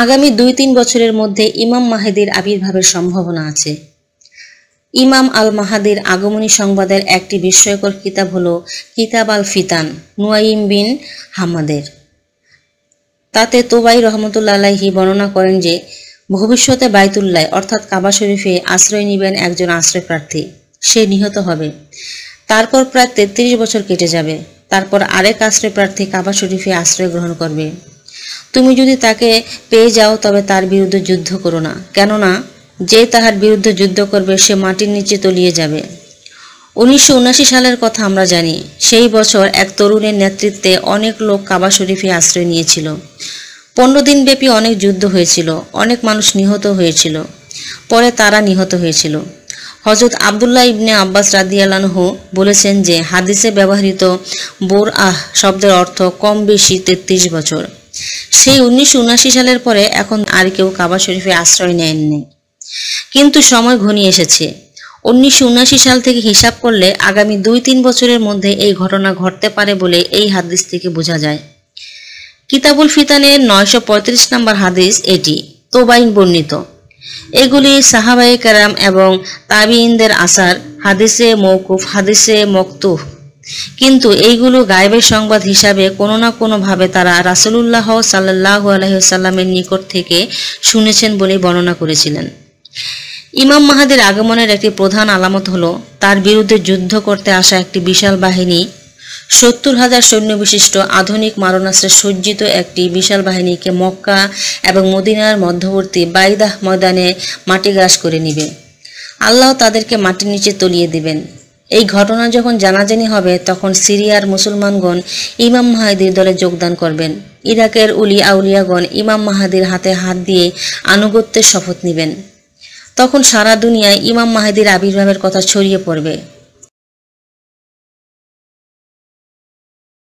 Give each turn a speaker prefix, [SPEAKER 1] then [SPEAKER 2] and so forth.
[SPEAKER 1] আগামী 2-3 বছরের মধ্যে ইমাম মাহেদির আবির্ভাবের সম্ভাবনা আছে। ইমাম আল মাহাদির আগমনী সংবাদের একটি বিস্ময়কর কিতাব হল কিতাব আল ফিতান নুয়াইম বিন হামাদের। তাতে তোবাই রহমতুল্লাহ আলাইহি বর্ণনা করেন যে ভবিষ্যতে বাইতুল্লাহ অর্থাৎ কাবা শরীফে আশ্রয় নেবেন একজন আশ্রয় প্রার্থী। সে নিহত হবে। তারপর প্রায় 33 বছর কেটে যাবে। তারপর আরেক আশ্রয় প্রার্থী কাবা শরীফে আশ্রয় গ্রহণ করবে। তুমি যদি তাকে পেয়ে যাও তবে তার বিরুদ্ধে যুদ্ধ করো না, কেননা যে তাহার বিরুদ্ধে যুদ্ধ করবে সে মাটির নিচে তলিয়ে যাবে। 1979 সালের কথা আমরা জানি। সেই বছর এক তরুণের নেতৃত্বে অনেক লোক কাবা শরীফে আশ্রয় নিয়েছিল। 15 দিন ব্যাপী অনেক যুদ্ধ হয়েছিল, অনেক মানুষ নিহত হয়েছিল। পরে তারা নিহত হয়েছিল। হযরত আব্দুল্লাহ ইবনে আব্বাস রাদিয়াল্লাহু আনহু বলেছেন যে হাদিসে ব্যবহৃত বোরআহ শব্দের অর্থ কম বেশি 33 বছর। সেই 1979 সালের পরে এখন আর কেউ কাবা শরীফে আশ্রয় নেননি। কিন্তু সময় ঘনিয়ে এসেছে। 1979 সাল থেকে হিসাব করলে আগামী 2-3 বছরের মধ্যে এই ঘটনা ঘটতে পারে বলে এই হাদিস থেকে বোঝা যায়। কিতাবুল ফিতানের 935 নম্বর হাদিস এটি তোবাইন বর্ণিত। এগুলি সাহাবায়ে কেরাম এবং তাবিঈনদের আসার, হাদিসে মওকুফ, হাদিসে মকতুহ। কিন্তু এইগুলো গায়েবের সংবাদ হিসাবে কোনো না কোনো ভাবে তারা রাসূলুল্লাহ সাল্লাল্লাহু আলাইহি ওয়াসাল্লামের নিকট থেকে শুনেছেন বলে বর্ণনা করেছিলেন। ইমাম মাহাদির আগমনের একটি প্রধান আলামত হলো তার বিরুদ্ধে যুদ্ধ করতে আসা একটি বিশাল বাহিনী, 70,000 সৈন্য বিশিষ্ট আধুনিক মারণাস্ত্রে সজ্জিত একটি বিশাল বাহিনীকে মক্কা এবং মদিনার মধ্যবর্তী বাইদাহ ময়দানে মাটিগ্রাস করে নিবে। আল্লাহ তাদেরকে মাটির নিচে তলিয়ে দিবেন। এই ঘটনা যখন জানাজানি হবে তখন সিরিয়ার মুসলমানগণ ইমাম মাহাদির দলে যোগদান করবেন। ইরাকের উলি আউলিয়াগণ ইমাম মাহাদির হাতে হাত দিয়ে আনুগত্যের শপথ নেবেন। তখন সারা দুনিয়ায় ইমাম মাহাদির আবির্ভাবের কথা ছড়িয়ে পড়বে।